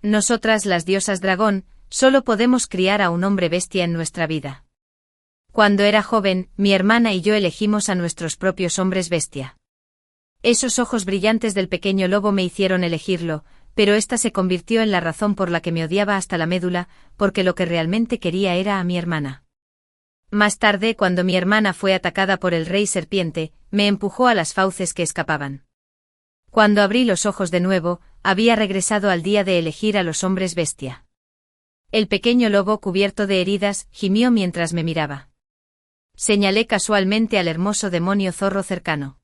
Nosotras, las diosas dragón, solo podemos criar a un hombre bestia en nuestra vida. Cuando era joven, mi hermana y yo elegimos a nuestros propios hombres bestia. Esos ojos brillantes del pequeño lobo me hicieron elegirlo, pero esta se convirtió en la razón por la que me odiaba hasta la médula, porque lo que realmente quería era a mi hermana. Más tarde, cuando mi hermana fue atacada por el rey serpiente, me empujó a las fauces que escapaban. Cuando abrí los ojos de nuevo, había regresado al día de elegir a los hombres bestia. El pequeño lobo, cubierto de heridas, gimió mientras me miraba. Señalé casualmente al hermoso demonio zorro cercano.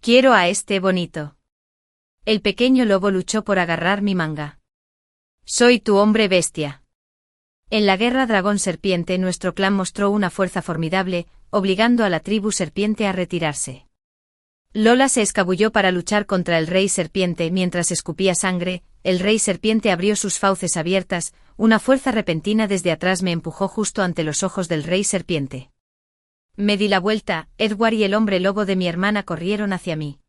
Quiero a este bonito. El pequeño lobo luchó por agarrar mi manga. Soy tu hombre bestia. En la guerra dragón-serpiente nuestro clan mostró una fuerza formidable, obligando a la tribu serpiente a retirarse. Lola se escabulló para luchar contra el rey serpiente mientras escupía sangre. El rey serpiente abrió sus fauces abiertas, una fuerza repentina desde atrás me empujó justo ante los ojos del rey serpiente. Me di la vuelta, Edward y el hombre lobo de mi hermana corrieron hacia mí.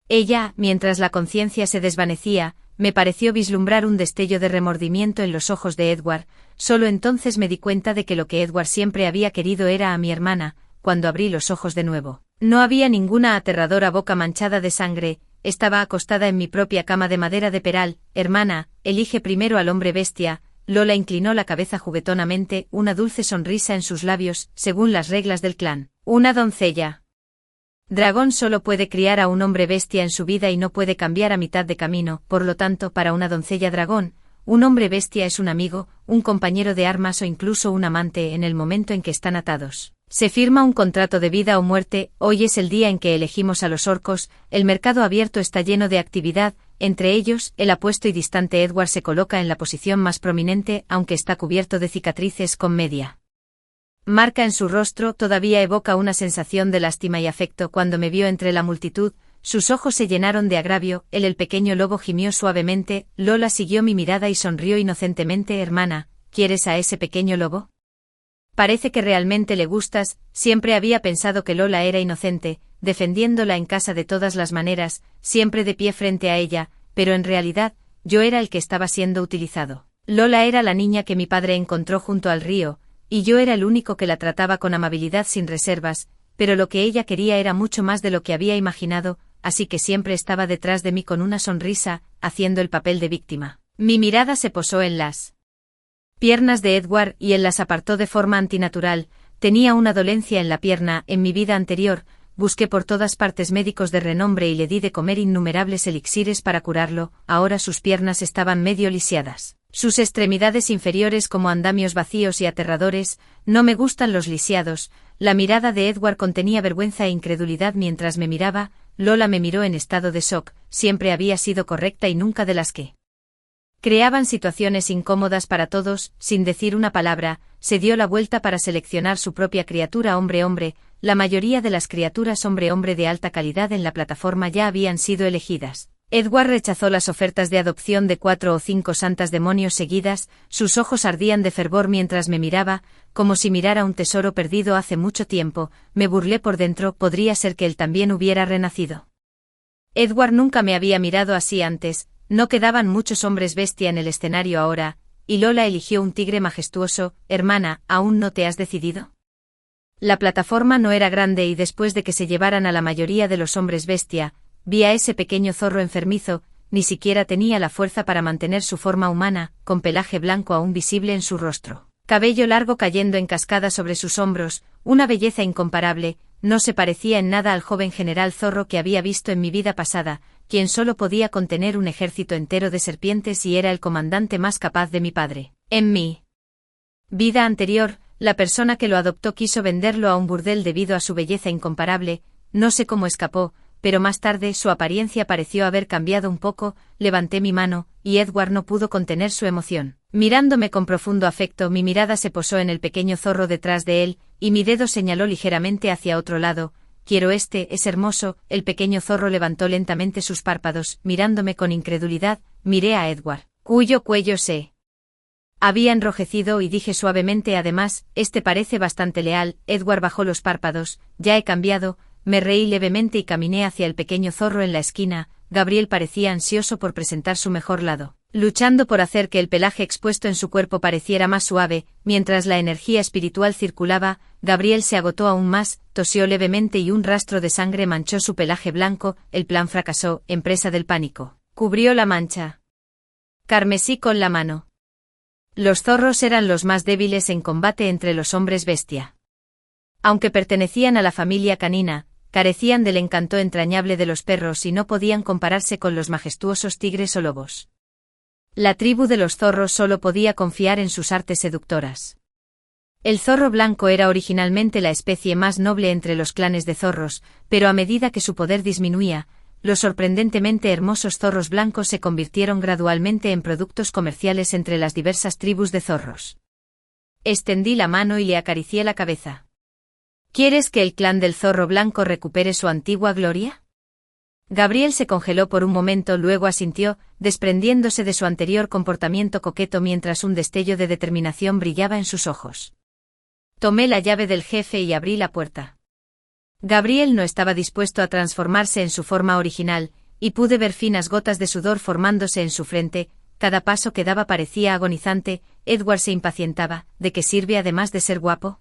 Ella, mientras la conciencia se desvanecía, me pareció vislumbrar un destello de remordimiento en los ojos de Edward. Solo entonces me di cuenta de que lo que Edward siempre había querido era a mi hermana. Cuando abrí los ojos de nuevo, no había ninguna aterradora boca manchada de sangre, estaba acostada en mi propia cama de madera de peral. Hermana, elige primero al hombre bestia. Lola inclinó la cabeza juguetonamente, una dulce sonrisa en sus labios, según las reglas del clan. Una doncella dragón solo puede criar a un hombre bestia en su vida y no puede cambiar a mitad de camino, por lo tanto, para una doncella dragón, un hombre bestia es un amigo, un compañero de armas o incluso un amante en el momento en que están atados. Se firma un contrato de vida o muerte. Hoy es el día en que elegimos a los orcos, el mercado abierto está lleno de actividad, entre ellos, el apuesto y distante Edward se coloca en la posición más prominente, aunque está cubierto de cicatrices con media marca en su rostro. Todavía evoca una sensación de lástima y afecto cuando me vio entre la multitud, sus ojos se llenaron de agravio. El pequeño lobo gimió suavemente. Lola siguió mi mirada y sonrió inocentemente. Hermana, ¿quieres a ese pequeño lobo? Parece que realmente le gustas. Siempre había pensado que Lola era inocente, defendiéndola en casa de todas las maneras, siempre de pie frente a ella, pero en realidad, yo era el que estaba siendo utilizado. Lola era la niña que mi padre encontró junto al río, y yo era el único que la trataba con amabilidad sin reservas, pero lo que ella quería era mucho más de lo que había imaginado, así que siempre estaba detrás de mí con una sonrisa, haciendo el papel de víctima. Mi mirada se posó en las piernas de Edward y él las apartó de forma antinatural. Tenía una dolencia en la pierna. En mi vida anterior, busqué por todas partes médicos de renombre y le di de comer innumerables elixires para curarlo. Ahora sus piernas estaban medio lisiadas. Sus extremidades inferiores como andamios vacíos y aterradores. No me gustan los lisiados. La mirada de Edward contenía vergüenza e incredulidad mientras me miraba. Lola me miró en estado de shock. Siempre había sido correcta y nunca de las que creaban situaciones incómodas para todos. Sin decir una palabra, se dio la vuelta para seleccionar su propia criatura hombre-hombre. La mayoría de las criaturas hombre-hombre de alta calidad en la plataforma ya habían sido elegidas. Edward rechazó las ofertas de adopción de 4 o 5 santas demonios seguidas. Sus ojos ardían de fervor mientras me miraba, como si mirara un tesoro perdido hace mucho tiempo. Me burlé por dentro. Podría ser que él también hubiera renacido. Edward nunca me había mirado así antes. No quedaban muchos hombres bestia en el escenario ahora, y Lola eligió un tigre majestuoso. Hermana, ¿aún no te has decidido? La plataforma no era grande y después de que se llevaran a la mayoría de los hombres bestia, vi a ese pequeño zorro enfermizo. Ni siquiera tenía la fuerza para mantener su forma humana, con pelaje blanco aún visible en su rostro. Cabello largo cayendo en cascada sobre sus hombros, una belleza incomparable. No se parecía en nada al joven general zorro que había visto en mi vida pasada, quien solo podía contener un ejército entero de serpientes y era el comandante más capaz de mi padre. En mi vida anterior, la persona que lo adoptó quiso venderlo a un burdel debido a su belleza incomparable. No sé cómo escapó, pero más tarde su apariencia pareció haber cambiado un poco. Levanté mi mano, y Edward no pudo contener su emoción. Mirándome con profundo afecto, mi mirada se posó en el pequeño zorro detrás de él, y mi dedo señaló ligeramente hacia otro lado. Quiero este, es hermoso. El pequeño zorro levantó lentamente sus párpados, mirándome con incredulidad. Miré a Edward, cuyo cuello se había enrojecido, y dije suavemente: además, este parece bastante leal. Edward bajó los párpados. Ya he cambiado. Me reí levemente y caminé hacia el pequeño zorro en la esquina. Gabriel parecía ansioso por presentar su mejor lado. luchando por hacer que el pelaje expuesto en su cuerpo pareciera más suave, mientras la energía espiritual circulaba. Gabriel se agotó aún más, tosió levemente y un rastro de sangre manchó su pelaje blanco. El plan fracasó, en presa del pánico. Cubrió la mancha carmesí con la mano. Los zorros eran los más débiles en combate entre los hombres bestia. Aunque pertenecían a la familia canina, carecían del encanto entrañable de los perros y no podían compararse con los majestuosos tigres o lobos. La tribu de los zorros solo podía confiar en sus artes seductoras. El zorro blanco era originalmente la especie más noble entre los clanes de zorros, pero a medida que su poder disminuía, los sorprendentemente hermosos zorros blancos se convirtieron gradualmente en productos comerciales entre las diversas tribus de zorros. Extendí la mano y le acaricié la cabeza. ¿Quieres que el clan del zorro blanco recupere su antigua gloria? Gabriel se congeló por un momento, luego asintió, desprendiéndose de su anterior comportamiento coqueto mientras un destello de determinación brillaba en sus ojos. Tomé la llave del jefe y abrí la puerta. Gabriel no estaba dispuesto a transformarse en su forma original, y pude ver finas gotas de sudor formándose en su frente. Cada paso que daba parecía agonizante. Edward se impacientaba. ¿De qué sirve además de ser guapo?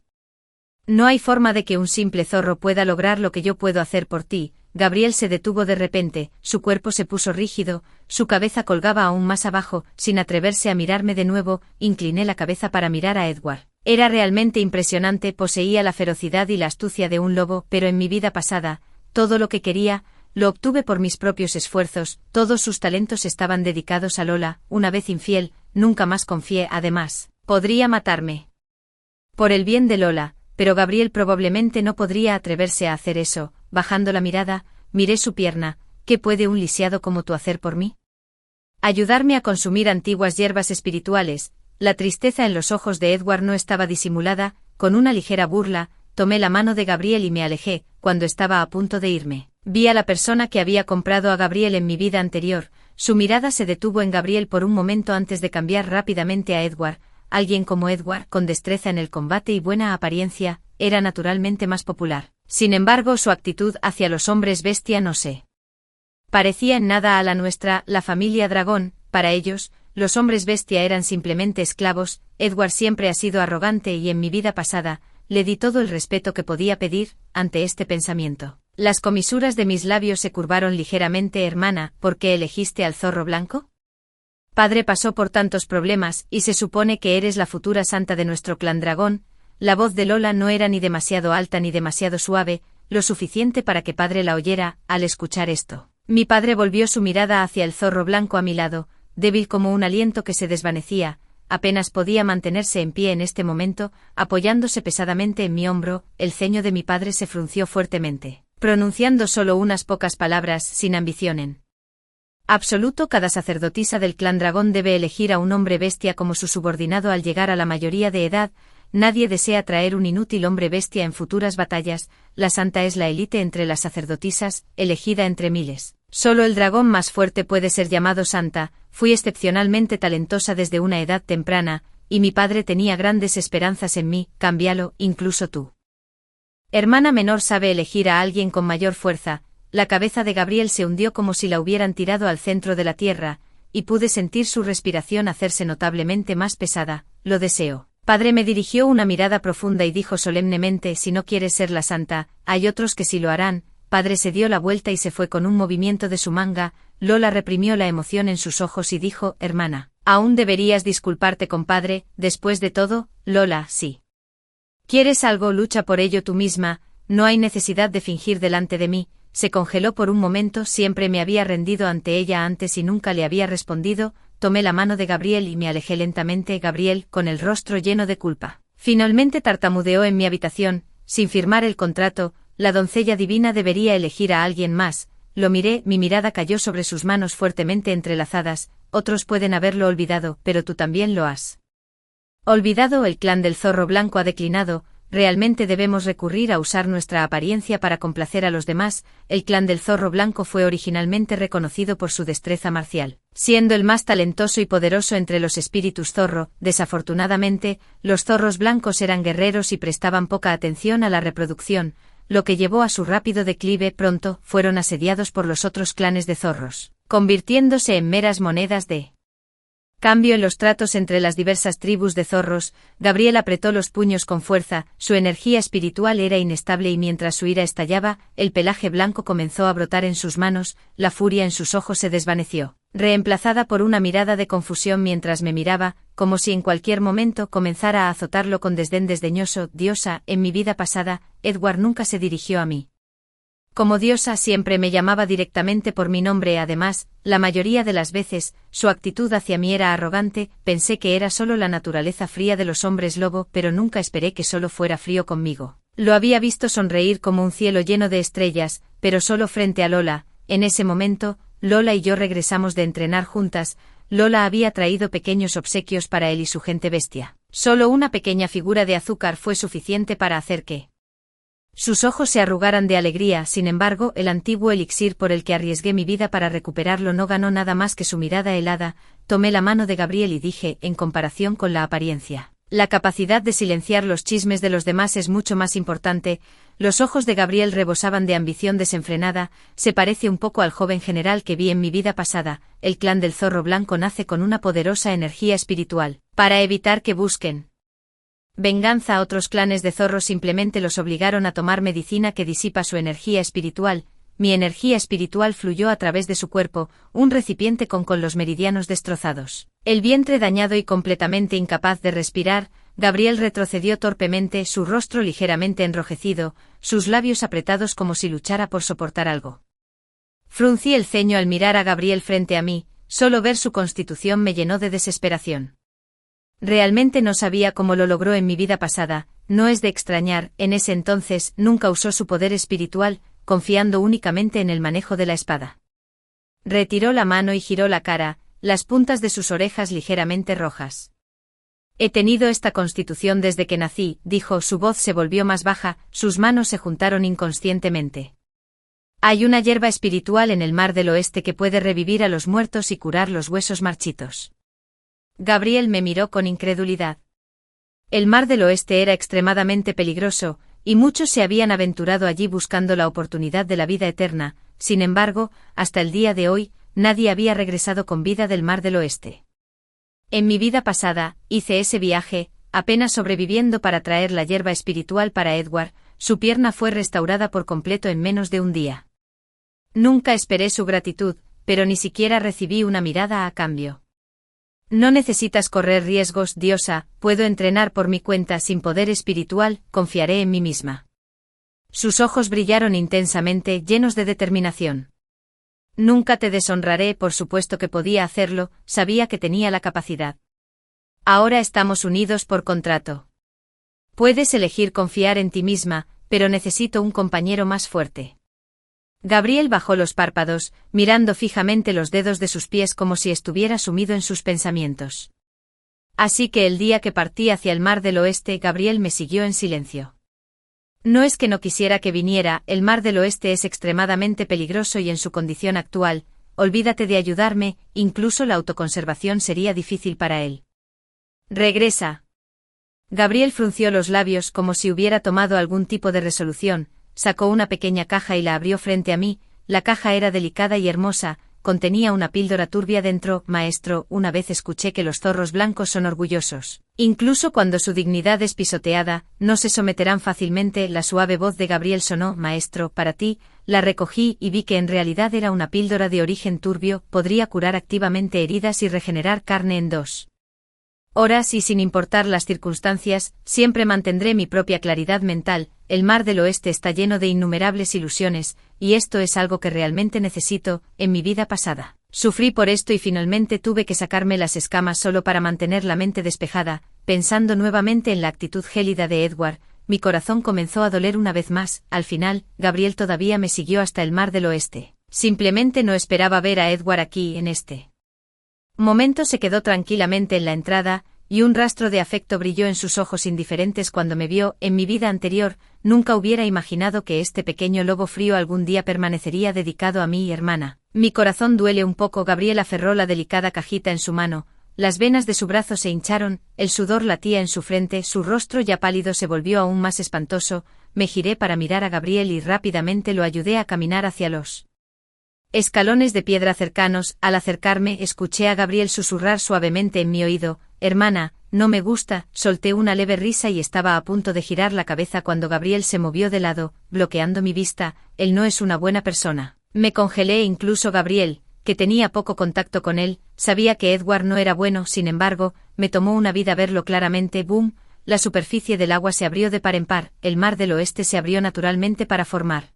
No hay forma de que un simple zorro pueda lograr lo que yo puedo hacer por ti. Gabriel se detuvo de repente, su cuerpo se puso rígido, su cabeza colgaba aún más abajo. Sin atreverse a mirarme de nuevo, incliné la cabeza para mirar a Edward. Era realmente impresionante, poseía la ferocidad y la astucia de un lobo, pero en mi vida pasada, todo lo que quería, lo obtuve por mis propios esfuerzos. Todos sus talentos estaban dedicados a Lola. Una vez infiel, nunca más confié. Además, podría matarme por el bien de Lola, pero Gabriel probablemente no podría atreverse a hacer eso. Bajando la mirada, miré su pierna. ¿Qué puede un lisiado como tú hacer por mí? Ayudarme a consumir antiguas hierbas espirituales. La tristeza en los ojos de Edward no estaba disimulada. Con una ligera burla, tomé la mano de Gabriel y me alejé. Cuando estaba a punto de irme, vi a la persona que había comprado a Gabriel en mi vida anterior. Su mirada se detuvo en Gabriel por un momento antes de cambiar rápidamente a Edward. Alguien como Edward, con destreza en el combate y buena apariencia, era naturalmente más popular. Sin embargo, su actitud hacia los hombres bestia no se parecía en nada a la nuestra, la familia dragón. Para ellos, los hombres bestia eran simplemente esclavos. Edward siempre ha sido arrogante y en mi vida pasada, le di todo el respeto que podía pedir. Ante este pensamiento, las comisuras de mis labios se curvaron ligeramente. Hermana, ¿por qué elegiste al zorro blanco? Padre pasó por tantos problemas, y se supone que eres la futura santa de nuestro clan dragón. La voz de Lola no era ni demasiado alta ni demasiado suave, lo suficiente para que padre la oyera. Al escuchar esto, mi padre volvió su mirada hacia el zorro blanco a mi lado, débil como un aliento que se desvanecía. Apenas podía mantenerse en pie en este momento, apoyándose pesadamente en mi hombro. El ceño de mi padre se frunció fuertemente, pronunciando solo unas pocas palabras, sin ambición en absoluto. Cada sacerdotisa del clan dragón debe elegir a un hombre bestia como su subordinado al llegar a la mayoría de edad. Nadie desea traer un inútil hombre bestia en futuras batallas. La santa es la élite entre las sacerdotisas, elegida entre miles. Solo el dragón más fuerte puede ser llamado santa. Fui excepcionalmente talentosa desde una edad temprana, y mi padre tenía grandes esperanzas en mí. Cámbialo, incluso tú. Hermana menor sabe elegir a alguien con mayor fuerza. La cabeza de Gabriel se hundió como si la hubieran tirado al centro de la tierra, y pude sentir su respiración hacerse notablemente más pesada. Lo deseo. Padre me dirigió una mirada profunda y dijo solemnemente: si no quieres ser la santa, hay otros que sí lo harán. Padre se dio la vuelta y se fue con un movimiento de su manga. Lola reprimió la emoción en sus ojos y dijo: hermana, aún deberías disculparte con padre. Después de todo, Lola, sí. ¿Quieres algo? Lucha por ello tú misma, no hay necesidad de fingir delante de mí. Se congeló por un momento. Siempre me había rendido ante ella antes y nunca le había respondido. Tomé la mano de Gabriel y me alejé lentamente. Gabriel, con el rostro lleno de culpa, finalmente tartamudeó en mi habitación: sin firmar el contrato, la doncella divina debería elegir a alguien más. Lo miré, mi mirada cayó sobre sus manos fuertemente entrelazadas. Otros pueden haberlo olvidado, pero tú también lo has olvidado. El clan del zorro blanco ha declinado. ¿Realmente debemos recurrir a usar nuestra apariencia para complacer a los demás? El clan del zorro blanco fue originalmente reconocido por su destreza marcial, siendo el más talentoso y poderoso entre los espíritus zorro. Desafortunadamente, los zorros blancos eran guerreros y prestaban poca atención a la reproducción, lo que llevó a su rápido declive. Pronto, fueron asediados por los otros clanes de zorros, convirtiéndose en meras monedas de Cambio en los tratos entre las diversas tribus de zorros. Gabriel apretó los puños con fuerza, su energía espiritual era inestable y mientras su ira estallaba, el pelaje blanco comenzó a brotar en sus manos, la furia en sus ojos se desvaneció, reemplazada por una mirada de confusión mientras me miraba, como si en cualquier momento comenzara a azotarlo con desdén desdeñoso. Diosa, en mi vida pasada, Edward nunca se dirigió a mí como diosa, siempre me llamaba directamente por mi nombre. Además, la mayoría de las veces, su actitud hacia mí era arrogante. Pensé que era solo la naturaleza fría de los hombres lobo, pero nunca esperé que solo fuera frío conmigo. Lo había visto sonreír como un cielo lleno de estrellas, pero solo frente a Lola. En ese momento, Lola y yo regresamos de entrenar juntas. Lola había traído pequeños obsequios para él y su gente bestia. Solo una pequeña figura de azúcar fue suficiente para hacer que sus ojos se arrugaran de alegría. Sin embargo, el antiguo elixir por el que arriesgué mi vida para recuperarlo no ganó nada más que su mirada helada. Tomé la mano de Gabriel y dije, en comparación con la apariencia, la capacidad de silenciar los chismes de los demás es mucho más importante. Los ojos de Gabriel rebosaban de ambición desenfrenada. Se parece un poco al joven general que vi en mi vida pasada. El clan del Zorro Blanco nace con una poderosa energía espiritual. Para evitar que busquen venganza, otros clanes de zorros simplemente los obligaron a tomar medicina que disipa su energía espiritual. Mi energía espiritual fluyó a través de su cuerpo, un recipiente con los meridianos destrozados, el vientre dañado y completamente incapaz de respirar. Gabriel retrocedió torpemente, su rostro ligeramente enrojecido, sus labios apretados como si luchara por soportar algo. Fruncí el ceño al mirar a Gabriel frente a mí. Solo ver su constitución me llenó de desesperación. Realmente no sabía cómo lo logró en mi vida pasada. No es de extrañar, en ese entonces nunca usó su poder espiritual, confiando únicamente en el manejo de la espada. Retiró la mano y giró la cara, las puntas de sus orejas ligeramente rojas. He tenido esta constitución desde que nací, dijo. Su voz se volvió más baja, sus manos se juntaron inconscientemente. Hay una hierba espiritual en el Mar del Oeste que puede revivir a los muertos y curar los huesos marchitos. Gabriel me miró con incredulidad. El Mar del Oeste era extremadamente peligroso, y muchos se habían aventurado allí buscando la oportunidad de la vida eterna. Sin embargo, hasta el día de hoy, nadie había regresado con vida del Mar del Oeste. En mi vida pasada, hice ese viaje, apenas sobreviviendo para traer la hierba espiritual para Edward. Su pierna fue restaurada por completo en menos de un día. Nunca esperé su gratitud, pero ni siquiera recibí una mirada a cambio. No necesitas correr riesgos, diosa, puedo entrenar por mi cuenta sin poder espiritual, confiaré en mí misma. Sus ojos brillaron intensamente, llenos de determinación. Nunca te deshonraré, por supuesto que podía hacerlo, sabía que tenía la capacidad. Ahora estamos unidos por contrato. Puedes elegir confiar en ti misma, pero necesito un compañero más fuerte. Gabriel bajó los párpados, mirando fijamente los dedos de sus pies como si estuviera sumido en sus pensamientos. Así que el día que partí hacia el Mar del Oeste, Gabriel me siguió en silencio. No es que no quisiera que viniera, el Mar del Oeste es extremadamente peligroso y en su condición actual, olvídate de ayudarme, incluso la autoconservación sería difícil para él. Regresa. Gabriel frunció los labios como si hubiera tomado algún tipo de resolución. Sacó una pequeña caja y la abrió frente a mí. La caja era delicada y hermosa, contenía una píldora turbia dentro. Maestro, una vez escuché que los zorros blancos son orgullosos. Incluso cuando su dignidad es pisoteada, no se someterán fácilmente. La suave voz de Gabriel sonó. Maestro, para ti. La recogí y vi que en realidad era una píldora de origen turbio, podría curar activamente heridas y regenerar carne en 2 horas y sin importar las circunstancias, siempre mantendré mi propia claridad mental. El Mar del Oeste está lleno de innumerables ilusiones, y esto es algo que realmente necesito. En mi vida pasada sufrí por esto y finalmente tuve que sacarme las escamas solo para mantener la mente despejada. Pensando nuevamente en la actitud gélida de Edward, mi corazón comenzó a doler una vez más. Al final, Gabriel todavía me siguió hasta el Mar del Oeste. Simplemente no esperaba ver a Edward aquí en este momento. Se quedó tranquilamente en la entrada, y un rastro de afecto brilló en sus ojos indiferentes cuando me vio. En mi vida anterior, nunca hubiera imaginado que este pequeño lobo frío algún día permanecería dedicado a mi hermana. Mi corazón duele un poco. Gabriel aferró la delicada cajita en su mano, las venas de su brazo se hincharon, el sudor latía en su frente, su rostro ya pálido se volvió aún más espantoso. Me giré para mirar a Gabriel y rápidamente lo ayudé a caminar hacia los Escalones de piedra cercanos. Al acercarme, escuché a Gabriel susurrar suavemente en mi oído: «Hermana, no me gusta». Solté una leve risa y estaba a punto de girar la cabeza cuando Gabriel se movió de lado, bloqueando mi vista. Él no es una buena persona. Me congelé e incluso Gabriel, que tenía poco contacto con él, sabía que Edward no era bueno. Sin embargo, me tomó una vida verlo claramente. ¡Boom! La superficie del agua se abrió de par en par, el mar del oeste se abrió naturalmente para formar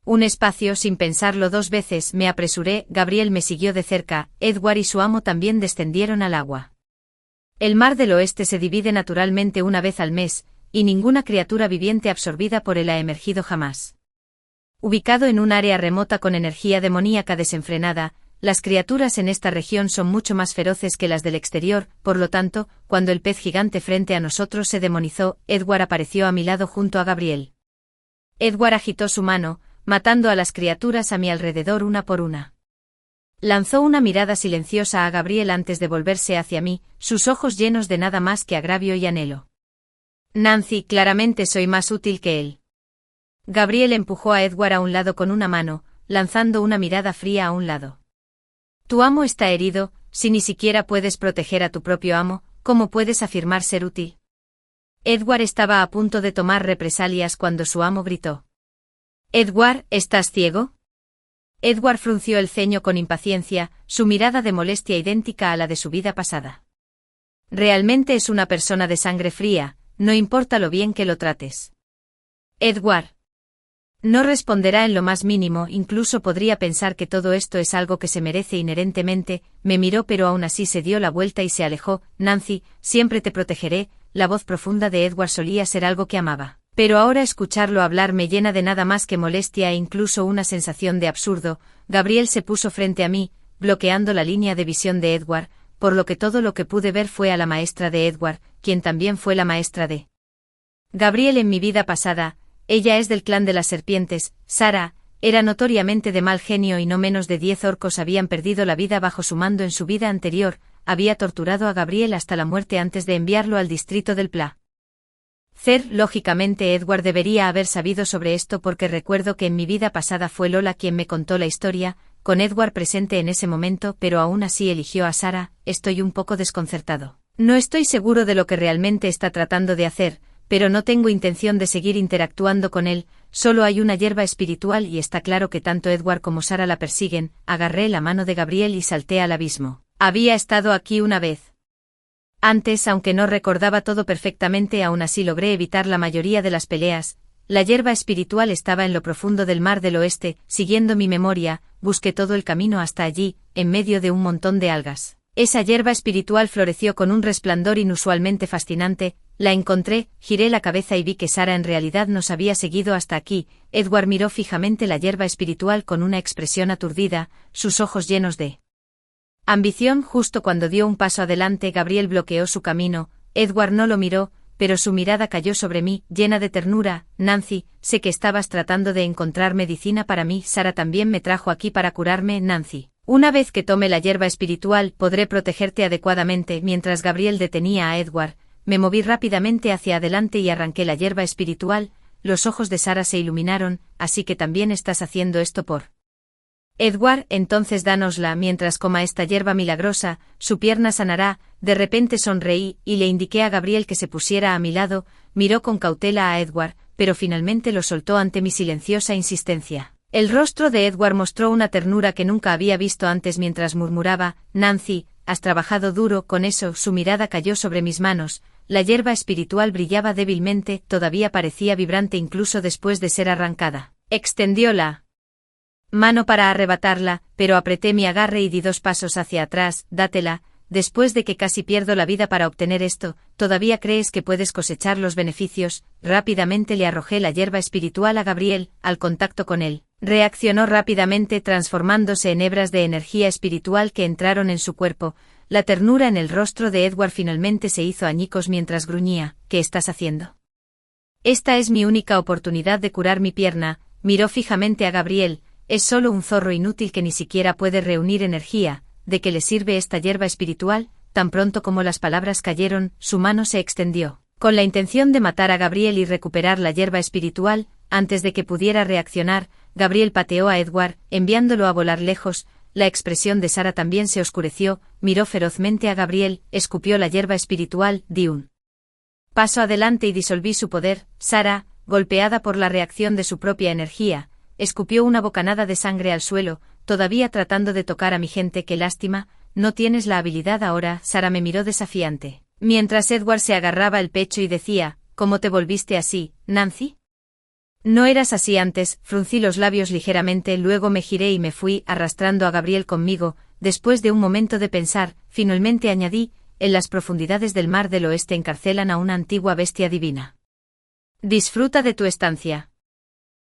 un espacio. Sin pensarlo dos veces me apresuré. Gabriel me siguió de cerca, Edward y su amo también descendieron al agua. El mar del oeste se divide naturalmente una vez al mes, y ninguna criatura viviente absorbida por él ha emergido jamás. Ubicado en un área remota con energía demoníaca desenfrenada, las criaturas en esta región son mucho más feroces que las del exterior. Por lo tanto, cuando el pez gigante frente a nosotros se demonizó, Edward apareció a mi lado junto a Gabriel. Edward agitó su mano, matando a las criaturas a mi alrededor una por una. Lanzó una mirada silenciosa a Gabriel antes de volverse hacia mí, sus ojos llenos de nada más que agravio y anhelo. Nancy, claramente soy más útil que él. Gabriel empujó a Edward a un lado con una mano, lanzando una mirada fría a un lado. Tu amo está herido. Si ni siquiera puedes proteger a tu propio amo, ¿cómo puedes afirmar ser útil? Edward estaba a punto de tomar represalias cuando su amo gritó: «Edward, ¿estás ciego?» Edward frunció el ceño con impaciencia, su mirada de molestia idéntica a la de su vida pasada. Realmente es una persona de sangre fría, no importa lo bien que lo trates. Edward no responderá en lo más mínimo. Incluso podría pensar que todo esto es algo que se merece inherentemente. Me miró pero aún así se dio la vuelta y se alejó. Nancy, siempre te protegeré. La voz profunda de Edward solía ser algo que amaba. Pero ahora escucharlo hablar me llena de nada más que molestia e incluso una sensación de absurdo. Gabriel se puso frente a mí, bloqueando la línea de visión de Edward, por lo que todo lo que pude ver fue a la maestra de Edward, quien también fue la maestra de Gabriel en mi vida pasada. Ella es del clan de las serpientes. Sarah era notoriamente de mal genio y no menos de 10 orcos habían perdido la vida bajo su mando en su vida anterior. Había torturado a Gabriel hasta la muerte antes de enviarlo al distrito del Placer. Lógicamente Edward debería haber sabido sobre esto porque recuerdo que en mi vida pasada fue Lola quien me contó la historia, con Edward presente en ese momento, pero aún así eligió a Sarah. Estoy un poco desconcertado. No estoy seguro de lo que realmente está tratando de hacer, pero no tengo intención de seguir interactuando con él. Solo hay una hierba espiritual y está claro que tanto Edward como Sarah la persiguen. Agarré la mano de Gabriel y salté al abismo. Había estado aquí una vez antes, aunque no recordaba todo perfectamente, aún así logré evitar la mayoría de las peleas. La hierba espiritual estaba en lo profundo del mar del oeste. Siguiendo mi memoria, busqué todo el camino hasta allí, en medio de un montón de algas. Esa hierba espiritual floreció con un resplandor inusualmente fascinante. La encontré, giré la cabeza y vi que Sarah en realidad nos había seguido hasta aquí. Edward miró fijamente la hierba espiritual con una expresión aturdida, sus ojos llenos de ambición. Justo cuando dio un paso adelante, Gabriel bloqueó su camino. Edward no lo miró, pero su mirada cayó sobre mí, llena de ternura. Nancy, sé que estabas tratando de encontrar medicina para mí. Sarah también me trajo aquí para curarme. Nancy, una vez que tome la hierba espiritual, podré protegerte adecuadamente. Mientras Gabriel detenía a Edward, me moví rápidamente hacia adelante y arranqué la hierba espiritual. Los ojos de Sarah se iluminaron. Así que también estás haciendo esto por Edward, entonces dánosla mientras coma esta hierba milagrosa, su pierna sanará. De repente sonreí, y le indiqué a Gabriel que se pusiera a mi lado. Miró con cautela a Edward, pero finalmente lo soltó ante mi silenciosa insistencia. El rostro de Edward mostró una ternura que nunca había visto antes mientras murmuraba: Nancy, has trabajado duro. Con eso, su mirada cayó sobre mis manos. La hierba espiritual brillaba débilmente, todavía parecía vibrante incluso después de ser arrancada. Extendió la mano para arrebatarla, pero apreté mi agarre y di 2 pasos hacia atrás. Dátela. Después de que casi pierdo la vida para obtener esto, ¿todavía crees que puedes cosechar los beneficios? Rápidamente le arrojé la hierba espiritual a Gabriel. Al contacto con él, reaccionó rápidamente transformándose en hebras de energía espiritual que entraron en su cuerpo. La ternura en el rostro de Edward finalmente se hizo añicos mientras gruñía. ¿Qué estás haciendo? Esta es mi única oportunidad de curar mi pierna. Miró fijamente a Gabriel. Es solo un zorro inútil que ni siquiera puede reunir energía. ¿De qué le sirve esta hierba espiritual? Tan pronto como las palabras cayeron, su mano se extendió, con la intención de matar a Gabriel y recuperar la hierba espiritual. Antes de que pudiera reaccionar, Gabriel pateó a Edward, enviándolo a volar lejos. La expresión de Sara también se oscureció, miró ferozmente a Gabriel, escupió la hierba espiritual, di un paso adelante y disolví su poder. Sara, golpeada por la reacción de su propia energía, escupió una bocanada de sangre al suelo, todavía tratando de tocar a mi gente. Qué lástima, no tienes la habilidad ahora. Sara me miró desafiante, mientras Edward se agarraba el pecho y decía, ¿cómo te volviste así, Nancy? No eras así antes. Fruncí los labios ligeramente, luego me giré y me fui, arrastrando a Gabriel conmigo. Después de un momento de pensar, finalmente añadí, en las profundidades del mar del oeste encarcelan a una antigua bestia divina. Disfruta de tu estancia.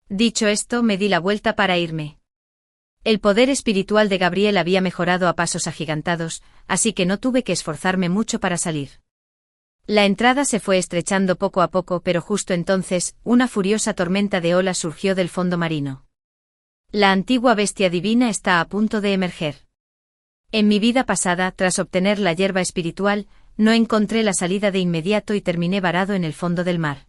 Dicho esto, me di la vuelta para irme. El poder espiritual de Gabriel había mejorado a pasos agigantados, así que no tuve que esforzarme mucho para salir. La entrada se fue estrechando poco a poco, pero justo entonces, una furiosa tormenta de olas surgió del fondo marino. La antigua bestia divina está a punto de emerger. En mi vida pasada, tras obtener la hierba espiritual, no encontré la salida de inmediato y terminé varado en el fondo del mar.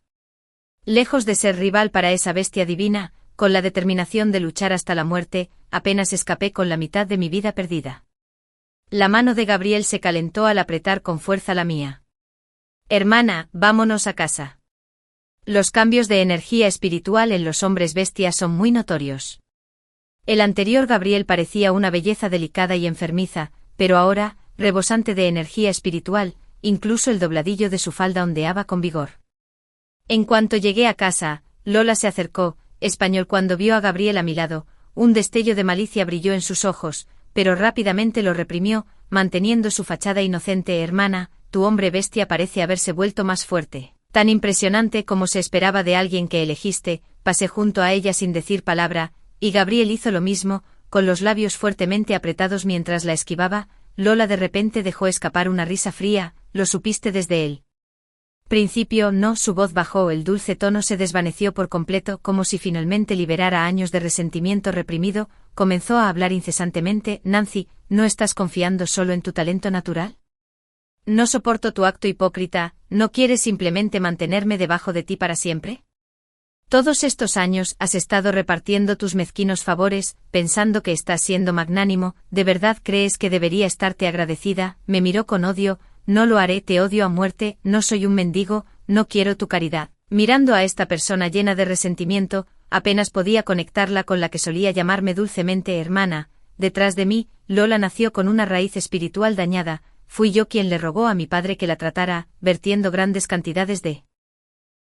Lejos de ser rival para esa bestia divina, con la determinación de luchar hasta la muerte, apenas escapé con la mitad de mi vida perdida. La mano de Gabriel se calentó al apretar con fuerza la mía. Hermana, vámonos a casa. Los cambios de energía espiritual en los hombres bestias son muy notorios. El anterior Gabriel parecía una belleza delicada y enfermiza, pero ahora, rebosante de energía espiritual, incluso el dobladillo de su falda ondeaba con vigor. En cuanto llegué a casa, Lola se acercó, español cuando vio a Gabriel a mi lado, un destello de malicia brilló en sus ojos, pero rápidamente lo reprimió, manteniendo su fachada inocente. Hermana, tu hombre bestia parece haberse vuelto más fuerte, tan impresionante como se esperaba de alguien que elegiste. Pasé junto a ella sin decir palabra, y Gabriel hizo lo mismo, con los labios fuertemente apretados mientras la esquivaba. Lola de repente dejó escapar una risa fría. ¿Lo supiste desde el principio? No, su voz bajó, el dulce tono se desvaneció por completo, como si finalmente liberara años de resentimiento reprimido. Comenzó a hablar incesantemente. Nancy, ¿no estás confiando solo en tu talento natural? No soporto tu acto hipócrita. ¿No quieres simplemente mantenerme debajo de ti para siempre? Todos estos años has estado repartiendo tus mezquinos favores, pensando que estás siendo magnánimo. ¿De verdad crees que debería estarte agradecida? Me miró con odio. No lo haré, te odio a muerte, no soy un mendigo, no quiero tu caridad. Mirando a esta persona llena de resentimiento, apenas podía conectarla con la que solía llamarme dulcemente hermana. Detrás de mí, Lola nació con una raíz espiritual dañada. Fui yo quien le rogó a mi padre que la tratara, vertiendo grandes cantidades de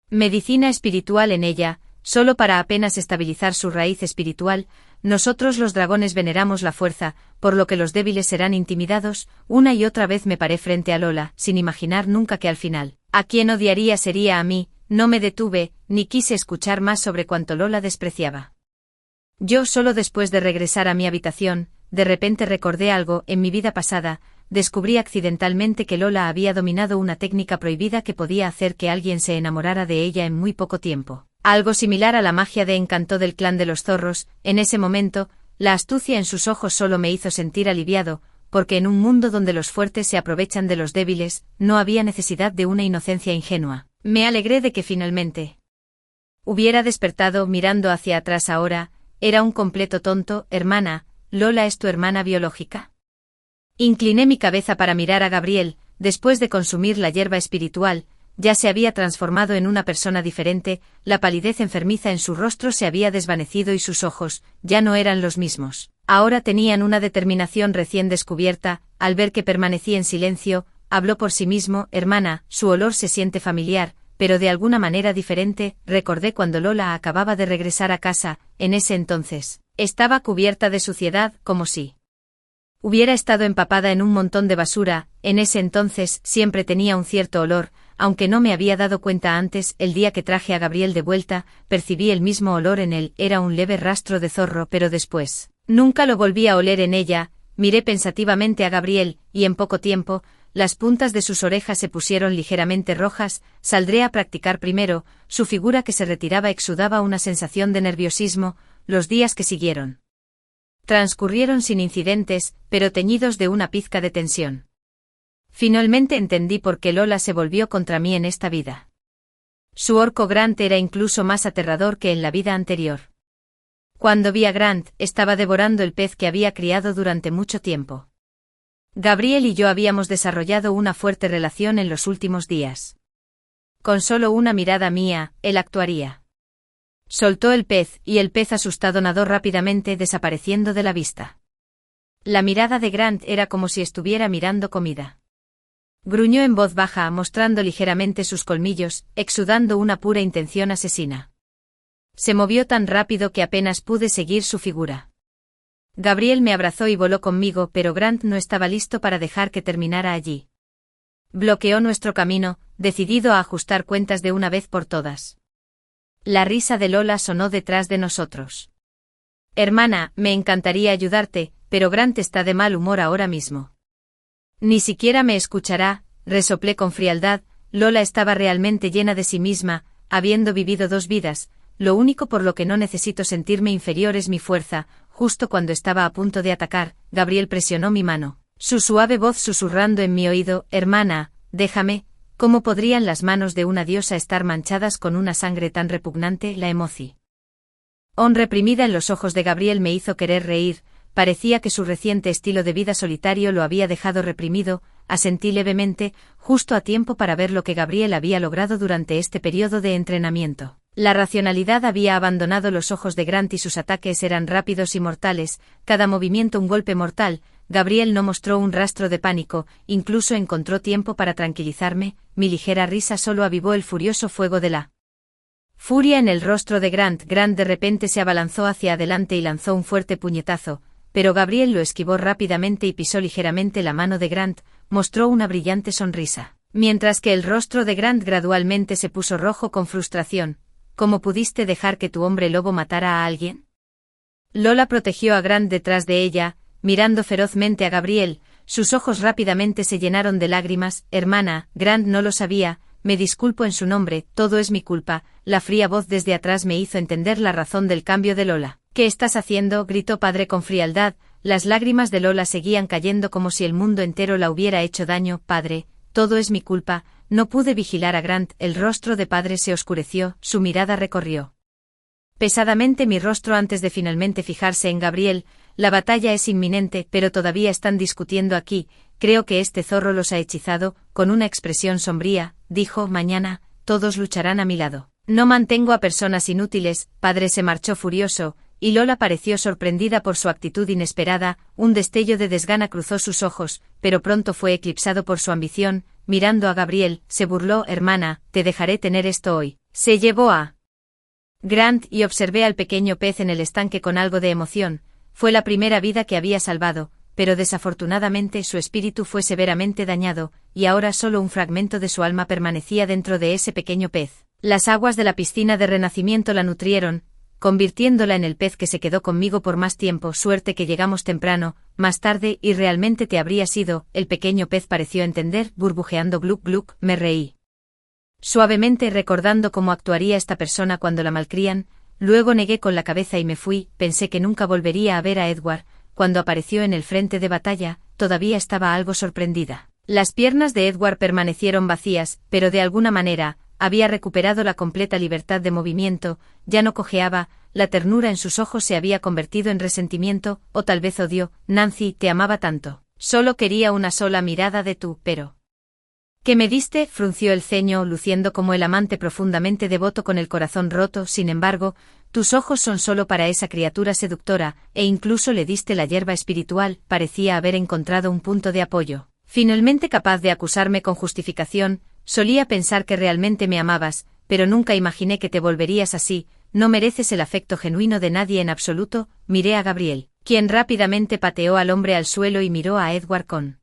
medicina espiritual en ella, solo para apenas estabilizar su raíz espiritual. Nosotros los dragones veneramos la fuerza, por lo que los débiles serán intimidados. Una y otra vez me paré frente a Lola, sin imaginar nunca que al final, a quien odiaría sería a mí. No me detuve, ni quise escuchar más sobre cuánto Lola despreciaba. Yo solo después de regresar a mi habitación, de repente recordé algo. En mi vida pasada, descubrí accidentalmente que Lola había dominado una técnica prohibida que podía hacer que alguien se enamorara de ella en muy poco tiempo. Algo similar a la magia de encanto del clan de los zorros. En ese momento, la astucia en sus ojos solo me hizo sentir aliviado, porque en un mundo donde los fuertes se aprovechan de los débiles, no había necesidad de una inocencia ingenua. Me alegré de que finalmente hubiera despertado. Mirando hacia atrás ahora, era un completo tonto. Hermana, ¿Lola es tu hermana biológica? Incliné mi cabeza para mirar a Gabriel. Después de consumir la hierba espiritual, ya se había transformado en una persona diferente. La palidez enfermiza en su rostro se había desvanecido y sus ojos ya no eran los mismos. Ahora tenían una determinación recién descubierta. Al ver que permanecí en silencio, habló por sí mismo. Hermana, su olor se siente familiar, pero de alguna manera diferente. Recordé cuando Lola acababa de regresar a casa. En ese entonces, estaba cubierta de suciedad, como si hubiera estado empapada en un montón de basura. En ese entonces siempre tenía un cierto olor, aunque no me había dado cuenta antes. El día que traje a Gabriel de vuelta, percibí el mismo olor en él. Era un leve rastro de zorro, pero después nunca lo volví a oler en ella. Miré pensativamente a Gabriel, y en poco tiempo, las puntas de sus orejas se pusieron ligeramente rojas. Saldré a practicar primero. Su figura que se retiraba exudaba una sensación de nerviosismo. Los días que siguieron transcurrieron sin incidentes, pero teñidos de una pizca de tensión. Finalmente entendí por qué Lola se volvió contra mí en esta vida. Su orco grande era incluso más aterrador que en la vida anterior. Cuando vi a Grant, estaba devorando el pez que había criado durante mucho tiempo. Gabriel y yo habíamos desarrollado una fuerte relación en los últimos días. Con solo una mirada mía, él actuaría. Soltó el pez, y el pez asustado nadó rápidamente desapareciendo de la vista. La mirada de Grant era como si estuviera mirando comida. Gruñó en voz baja, mostrando ligeramente sus colmillos, exudando una pura intención asesina. Se movió tan rápido que apenas pude seguir su figura. Gabriel me abrazó y voló conmigo, pero Grant no estaba listo para dejar que terminara allí. Bloqueó nuestro camino, decidido a ajustar cuentas de una vez por todas. La risa de Lola sonó detrás de nosotros. Hermana, me encantaría ayudarte, pero Grant está de mal humor ahora mismo. Ni siquiera me escuchará, resoplé con frialdad. Lola estaba realmente llena de sí misma, habiendo vivido 2 vidas. Lo único por lo que no necesito sentirme inferior es mi fuerza. Justo cuando estaba a punto de atacar, Gabriel presionó mi mano, su suave voz susurrando en mi oído: hermana, déjame. ¿Cómo podrían las manos de una diosa estar manchadas con una sangre tan repugnante? La emoción reprimida en los ojos de Gabriel me hizo querer reír. Parecía que su reciente estilo de vida solitario lo había dejado reprimido. Asentí levemente, justo a tiempo para ver lo que Gabriel había logrado durante este periodo de entrenamiento. La racionalidad había abandonado los ojos de Grant y sus ataques eran rápidos y mortales, cada movimiento un golpe mortal. Gabriel no mostró un rastro de pánico, incluso encontró tiempo para tranquilizarme. Mi ligera risa solo avivó el furioso fuego de la furia en el rostro de Grant. Grant de repente se abalanzó hacia adelante y lanzó un fuerte puñetazo, pero Gabriel lo esquivó rápidamente y pisó ligeramente la mano de Grant. Mostró una brillante sonrisa, mientras que el rostro de Grant gradualmente se puso rojo con frustración. ¿Cómo pudiste dejar que tu hombre lobo matara a alguien? Lola protegió a Grant detrás de ella, mirando ferozmente a Gabriel. Sus ojos rápidamente se llenaron de lágrimas. Hermana, Grant no lo sabía. Me disculpo en su nombre, todo es mi culpa. La fría voz desde atrás me hizo entender la razón del cambio de Lola. ¿Qué estás haciendo?, gritó padre con frialdad. Las lágrimas de Lola seguían cayendo como si el mundo entero la hubiera hecho daño. Padre, todo es mi culpa. No pude vigilar a Grant. El rostro de padre se oscureció, su mirada recorrió pesadamente mi rostro antes de finalmente fijarse en Gabriel. La batalla es inminente, pero todavía están discutiendo aquí. Creo que este zorro los ha hechizado. Con una expresión sombría, dijo: mañana, todos lucharán a mi lado. No mantengo a personas inútiles. Padre se marchó furioso, y Lola pareció sorprendida por su actitud inesperada. Un destello de desgana cruzó sus ojos, pero pronto fue eclipsado por su ambición. Mirando a Gabriel, se burló: hermana, te dejaré tener esto hoy. Se llevó a Grant y observé al pequeño pez en el estanque con algo de emoción. Fue la primera vida que había salvado, pero desafortunadamente su espíritu fue severamente dañado, y ahora solo un fragmento de su alma permanecía dentro de ese pequeño pez. Las aguas de la piscina de renacimiento la nutrieron, convirtiéndola en el pez que se quedó conmigo por más tiempo. Suerte que llegamos temprano. Más tarde y realmente te habrías ido. El pequeño pez pareció entender, burbujeando gluc gluc. Me reí suavemente recordando cómo actuaría esta persona cuando la malcrían. Luego negué con la cabeza y me fui. Pensé que nunca volvería a ver a Edward. Cuando apareció en el frente de batalla, todavía estaba algo sorprendida. Las piernas de Edward permanecieron vacías, pero de alguna manera había recuperado la completa libertad de movimiento. Ya no cojeaba. La ternura en sus ojos se había convertido en resentimiento, o tal vez odio. Nancy, te amaba tanto. Solo quería una sola mirada de tú, pero ¿qué me diste? Frunció el ceño, luciendo como el amante profundamente devoto con el corazón roto. Sin embargo, tus ojos son solo para esa criatura seductora, e incluso le diste la hierba espiritual. Parecía haber encontrado un punto de apoyo. Finalmente capaz de acusarme con justificación. Solía pensar que realmente me amabas, pero nunca imaginé que te volverías así. No mereces el afecto genuino de nadie en absoluto. Miré a Gabriel, quien rápidamente pateó al hombre al suelo y miró a Edward con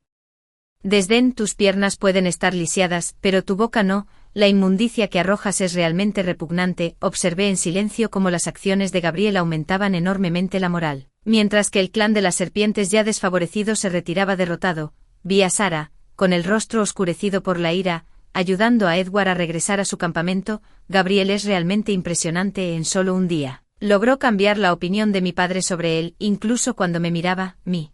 desdén. Tus piernas pueden estar lisiadas, pero tu boca no. La inmundicia que arrojas es realmente repugnante. Observé en silencio cómo las acciones de Gabriel aumentaban enormemente la moral. Mientras que el clan de las serpientes ya desfavorecido se retiraba derrotado, vi a Sarah, con el rostro oscurecido por la ira, ayudando a Edward a regresar a su campamento. Gabriel es realmente impresionante. En solo un día logró cambiar la opinión de mi padre sobre él. Incluso cuando me miraba, mi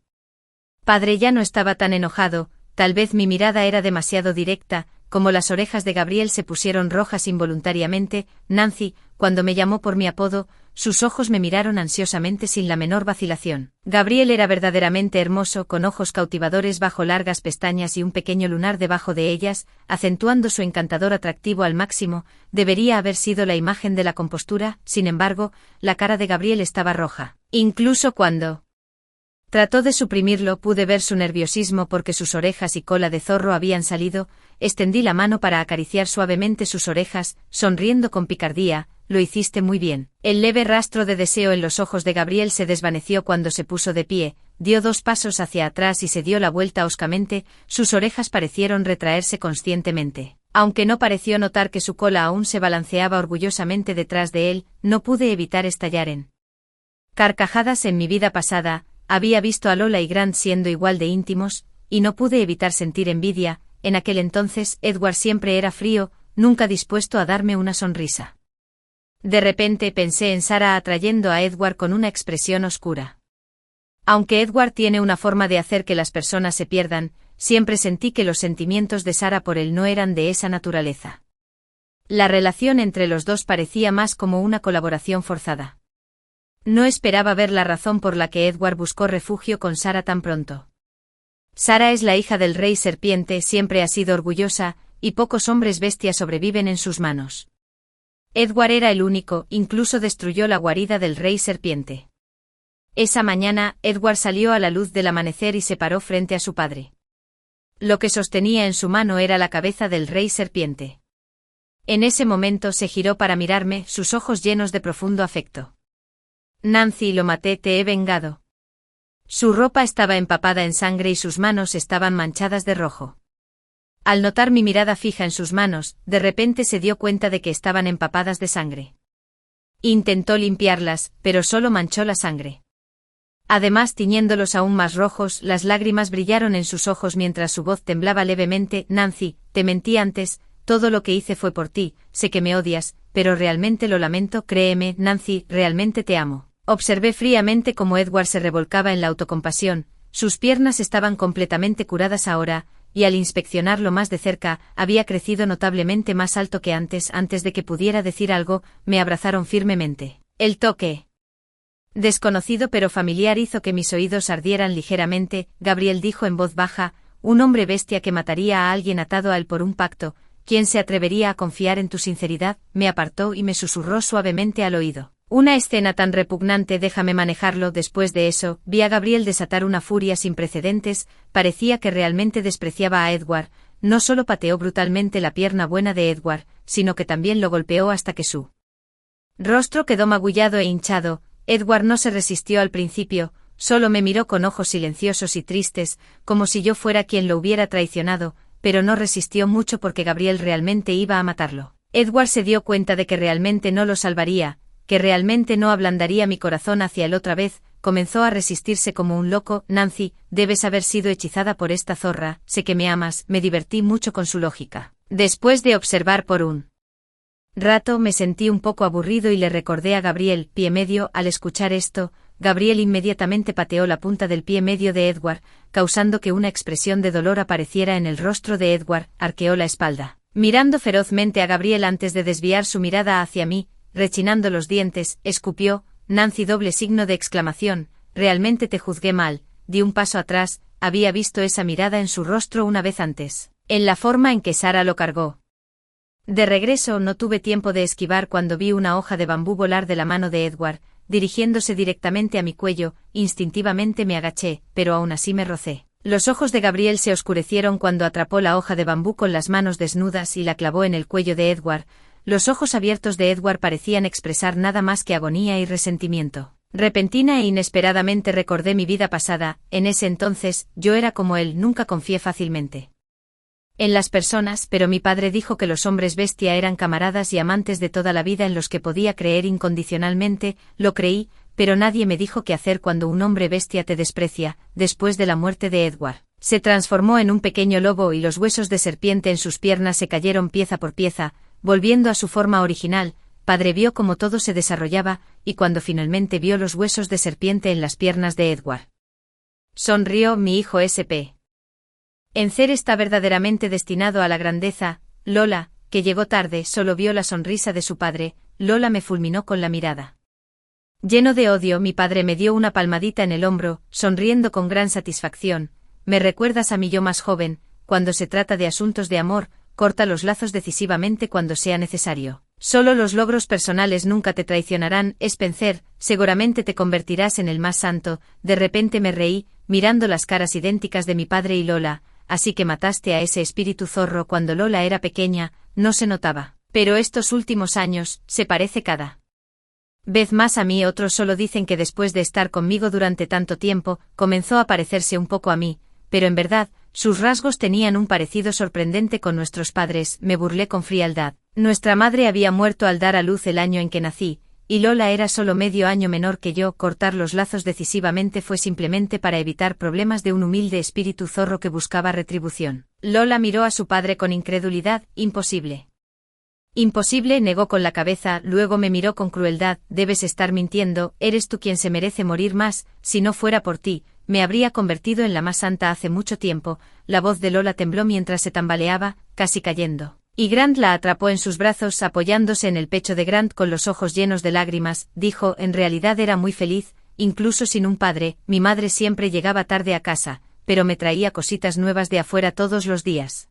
padre ya no estaba tan enojado. Tal vez mi mirada era demasiado directa. como las orejas de Gabriel se pusieron rojas involuntariamente. Nancy, cuando me llamó por mi apodo, sus ojos me miraron ansiosamente sin la menor vacilación. Gabriel era verdaderamente hermoso, con ojos cautivadores bajo largas pestañas y un pequeño lunar debajo de ellas, acentuando su encantador atractivo al máximo. Debería haber sido la imagen de la compostura. Sin embargo, la cara de Gabriel estaba roja. Incluso cuando trató de suprimirlo, pude ver su nerviosismo porque sus orejas y cola de zorro habían salido. Extendí la mano para acariciar suavemente sus orejas, sonriendo con picardía. Lo hiciste muy bien. El leve rastro de deseo en los ojos de Gabriel se desvaneció cuando se puso de pie, dio 2 pasos hacia atrás y se dio la vuelta hoscamente. Sus orejas parecieron retraerse conscientemente. Aunque no pareció notar que su cola aún se balanceaba orgullosamente detrás de él, no pude evitar estallar en carcajadas. En mi vida pasada, había visto a Lola y Grant siendo igual de íntimos, y no pude evitar sentir envidia. En aquel entonces, Edward siempre era frío, nunca dispuesto a darme una sonrisa. De repente pensé en Sarah atrayendo a Edward con una expresión oscura. Aunque Edward tiene una forma de hacer que las personas se pierdan, siempre sentí que los sentimientos de Sarah por él no eran de esa naturaleza. La relación entre los dos parecía más como una colaboración forzada. No esperaba ver la razón por la que Edward buscó refugio con Sarah tan pronto. Sarah es la hija del rey serpiente, siempre ha sido orgullosa, y pocos hombres bestia sobreviven en sus manos. Edward era el único, incluso destruyó la guarida del rey serpiente. Esa mañana, Edward salió a la luz del amanecer y se paró frente a su padre. Lo que sostenía en su mano era la cabeza del rey serpiente. En ese momento se giró para mirarme, sus ojos llenos de profundo afecto. Nancy, lo maté, te he vengado. Su ropa estaba empapada en sangre y sus manos estaban manchadas de rojo. Al notar mi mirada fija en sus manos, de repente se dio cuenta de que estaban empapadas de sangre. Intentó limpiarlas, pero solo manchó la sangre. Además, tiñéndolos aún más rojos, las lágrimas brillaron en sus ojos mientras su voz temblaba levemente. Nancy, te mentí antes, todo lo que hice fue por ti, sé que me odias, pero realmente lo lamento, créeme, Nancy, realmente te amo. Observé fríamente cómo Edward se revolcaba en la autocompasión, sus piernas estaban completamente curadas ahora, y al inspeccionarlo más de cerca, había crecido notablemente más alto que antes. Antes de que pudiera decir algo, me abrazaron firmemente. El toque desconocido pero familiar hizo que mis oídos ardieran ligeramente. Gabriel dijo en voz baja, un hombre bestia que mataría a alguien atado a él por un pacto, ¿quién se atrevería a confiar en tu sinceridad? Me apartó y me susurró suavemente al oído. Una escena tan repugnante, déjame manejarlo. Después de eso, vi a Gabriel desatar una furia sin precedentes, parecía que realmente despreciaba a Edward. No solo pateó brutalmente la pierna buena de Edward, sino que también lo golpeó hasta que su rostro quedó magullado e hinchado. Edward no se resistió al principio, solo me miró con ojos silenciosos y tristes, como si yo fuera quien lo hubiera traicionado, pero no resistió mucho porque Gabriel realmente iba a matarlo. Edward se dio cuenta de que realmente no lo salvaría, que realmente no ablandaría mi corazón hacia él otra vez. Comenzó a resistirse como un loco. Nancy, debes haber sido hechizada por esta zorra, sé que me amas. Me divertí mucho con su lógica. Después de observar por un rato me sentí un poco aburrido y le recordé a Gabriel, pie medio. Al escuchar esto, Gabriel inmediatamente pateó la punta del pie medio de Edward, causando que una expresión de dolor apareciera en el rostro de Edward. Arqueó la espalda, mirando ferozmente a Gabriel antes de desviar su mirada hacia mí. Rechinando los dientes, escupió, Nancy, doble signo de exclamación, realmente te juzgué mal. Di un paso atrás, había visto esa mirada en su rostro una vez antes, en la forma en que Sarah lo cargó. De regreso no tuve tiempo de esquivar cuando vi una hoja de bambú volar de la mano de Edward, dirigiéndose directamente a mi cuello. Instintivamente me agaché, pero aún así me rocé. Los ojos de Gabriel se oscurecieron cuando atrapó la hoja de bambú con las manos desnudas y la clavó en el cuello de Edward. Los ojos abiertos de Edward parecían expresar nada más que agonía y resentimiento. Repentina e inesperadamente recordé mi vida pasada. En ese entonces, yo era como él, nunca confié fácilmente en las personas, pero mi padre dijo que los hombres bestia eran camaradas y amantes de toda la vida en los que podía creer incondicionalmente. Lo creí, pero nadie me dijo qué hacer cuando un hombre bestia te desprecia. Después de la muerte de Edward, se transformó en un pequeño lobo y los huesos de serpiente en sus piernas se cayeron pieza por pieza, volviendo a su forma original. Padre vio cómo todo se desarrollaba, y cuando finalmente vio los huesos de serpiente en las piernas de Edward, sonrió. Mi hijo SP. Encer está verdaderamente destinado a la grandeza. Lola, que llegó tarde, solo vio la sonrisa de su padre. Lola me fulminó con la mirada. Lleno de odio, mi padre me dio una palmadita en el hombro, sonriendo con gran satisfacción. Me recuerdas a mi yo más joven. Cuando se trata de asuntos de amor, corta los lazos decisivamente cuando sea necesario. Solo los logros personales nunca te traicionarán, Spencer, seguramente te convertirás en el más santo. De repente me reí, mirando las caras idénticas de mi padre y Lola. Así que mataste a ese espíritu zorro cuando Lola era pequeña, no se notaba. Pero estos últimos años, se parece cada vez más a mí. Otros solo dicen que después de estar conmigo durante tanto tiempo, comenzó a parecerse un poco a mí, pero en verdad, sus rasgos tenían un parecido sorprendente con nuestros padres. Me burlé con frialdad. Nuestra madre había muerto al dar a luz el año en que nací, y Lola era solo medio año menor que yo. Cortar los lazos decisivamente fue simplemente para evitar problemas de un humilde espíritu zorro que buscaba retribución. Lola miró a su padre con incredulidad. Imposible. Imposible, negó con la cabeza, luego me miró con crueldad. Debes estar mintiendo, eres tú quien se merece morir más. Si no fuera por ti, me habría convertido en la más santa hace mucho tiempo. La voz de Lola tembló mientras se tambaleaba, casi cayendo. Y Grant la atrapó en sus brazos, apoyándose en el pecho de Grant con los ojos llenos de lágrimas. Dijo, en realidad era muy feliz, incluso sin un padre. Mi madre siempre llegaba tarde a casa, pero me traía cositas nuevas de afuera todos los días.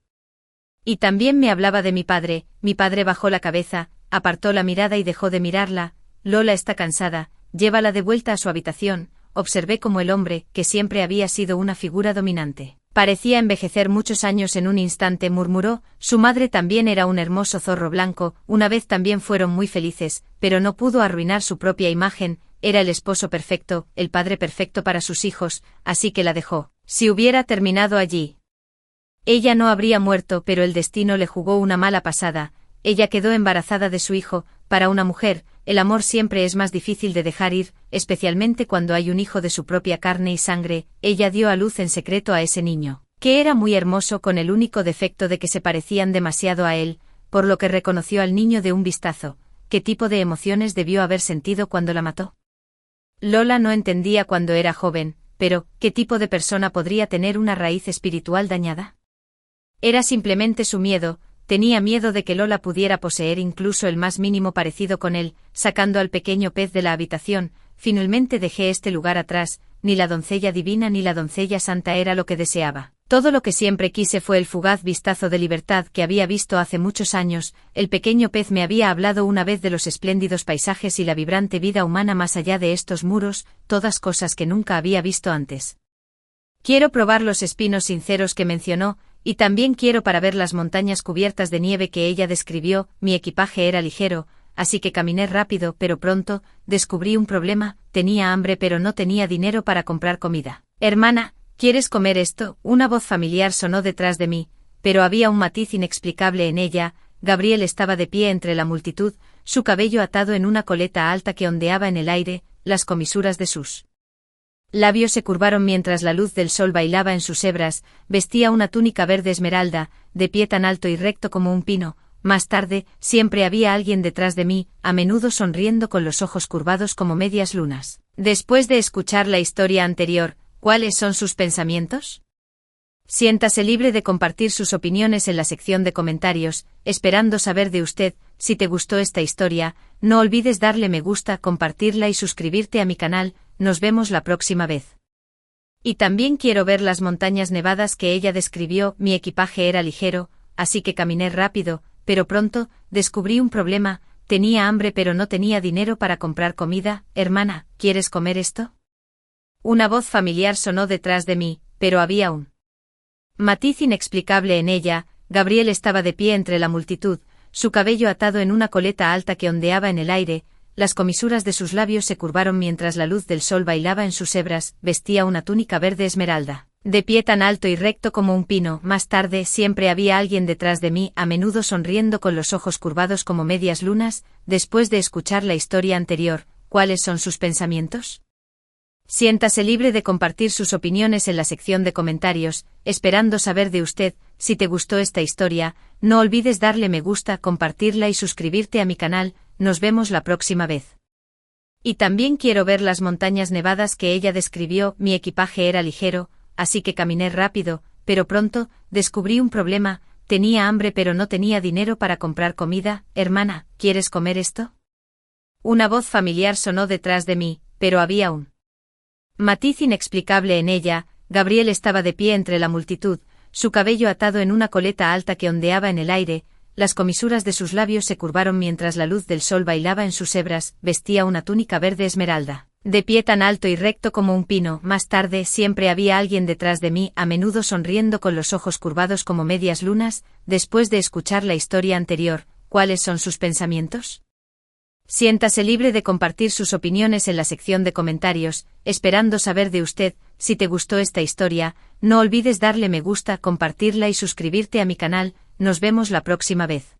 Y también me hablaba de mi padre. Mi padre bajó la cabeza, apartó la mirada y dejó de mirarla. Lola está cansada, llévala de vuelta a su habitación. Observé cómo el hombre, que siempre había sido una figura dominante, parecía envejecer muchos años en un instante. Murmuró, su madre también era un hermoso zorro blanco. Una vez también fueron muy felices, pero no pudo arruinar su propia imagen. Era el esposo perfecto, el padre perfecto para sus hijos, así que la dejó. Si hubiera terminado allí, ella no habría muerto, pero el destino le jugó una mala pasada. Ella quedó embarazada de su hijo. Para una mujer, el amor siempre es más difícil de dejar ir, especialmente cuando hay un hijo de su propia carne y sangre. Ella dio a luz en secreto a ese niño, que era muy hermoso, con el único defecto de que se parecían demasiado a él, por lo que reconoció al niño de un vistazo. ¿Qué tipo de emociones debió haber sentido cuando la mató? Lola no entendía cuando era joven, pero, ¿qué tipo de persona podría tener una raíz espiritual dañada? Era simplemente su miedo. Tenía miedo de que Lola pudiera poseer incluso el más mínimo parecido con él. Sacando al pequeño pez de la habitación, finalmente dejé este lugar atrás. Ni la doncella divina ni la doncella santa era lo que deseaba. Todo lo que siempre quise fue el fugaz vistazo de libertad que había visto hace muchos años. El pequeño pez me había hablado una vez de los espléndidos paisajes y la vibrante vida humana más allá de estos muros, todas cosas que nunca había visto antes. Quiero probar los espinos sinceros que mencionó, y también quiero para ver las montañas cubiertas de nieve que ella describió. Mi equipaje era ligero, así que caminé rápido, pero pronto descubrí un problema. Tenía hambre pero no tenía dinero para comprar comida. Hermana, ¿quieres comer esto? Una voz familiar sonó detrás de mí, pero había un matiz inexplicable en ella. Gabriel estaba de pie entre la multitud, su cabello atado en una coleta alta que ondeaba en el aire. Las comisuras de sus labios se curvaron mientras la luz del sol bailaba en sus hebras. Vestía una túnica verde esmeralda, de pie tan alto y recto como un pino. Más tarde, siempre había alguien detrás de mí, a menudo sonriendo con los ojos curvados como medias lunas. Después de escuchar la historia anterior, ¿cuáles son sus pensamientos? Siéntase libre de compartir sus opiniones en la sección de comentarios, esperando saber de usted. Si te gustó esta historia, no olvides darle me gusta, compartirla y suscribirte a mi canal. Nos vemos la próxima vez. Y también quiero ver las montañas nevadas que ella describió. Mi equipaje era ligero, así que caminé rápido, pero pronto descubrí un problema. Tenía hambre pero no tenía dinero para comprar comida. Hermana, ¿quieres comer esto? Una voz familiar sonó detrás de mí, pero había un matiz inexplicable en ella. Gabriel estaba de pie entre la multitud, su cabello atado en una coleta alta que ondeaba en el aire. Las comisuras de sus labios se curvaron mientras la luz del sol bailaba en sus hebras. Vestía una túnica verde esmeralda, de pie tan alto y recto como un pino. Más tarde, siempre había alguien detrás de mí, a menudo sonriendo con los ojos curvados como medias lunas. Después de escuchar la historia anterior, ¿cuáles son sus pensamientos? Siéntase libre de compartir sus opiniones en la sección de comentarios, esperando saber de usted. Si te gustó esta historia, no olvides darle me gusta, compartirla y suscribirte a mi canal. Nos vemos la próxima vez. Y también quiero ver las montañas nevadas que ella describió. Mi equipaje era ligero, así que caminé rápido, pero pronto, descubrí un problema, tenía hambre pero no tenía dinero para comprar comida. Hermana, ¿quieres comer esto? Una voz familiar sonó detrás de mí, pero había un matiz inexplicable en ella. Gabriel estaba de pie entre la multitud, su cabello atado en una coleta alta que ondeaba en el aire, las comisuras de sus labios se curvaron mientras la luz del sol bailaba en sus hebras, vestía una túnica verde esmeralda. De pie tan alto y recto como un pino. Más tarde siempre había alguien detrás de mí, a menudo sonriendo con los ojos curvados como medias lunas. Después de escuchar la historia anterior, ¿cuáles son sus pensamientos? Siéntase libre de compartir sus opiniones en la sección de comentarios, esperando saber de usted. Si te gustó esta historia, no olvides darle me gusta, compartirla y suscribirte a mi canal. Nos vemos la próxima vez.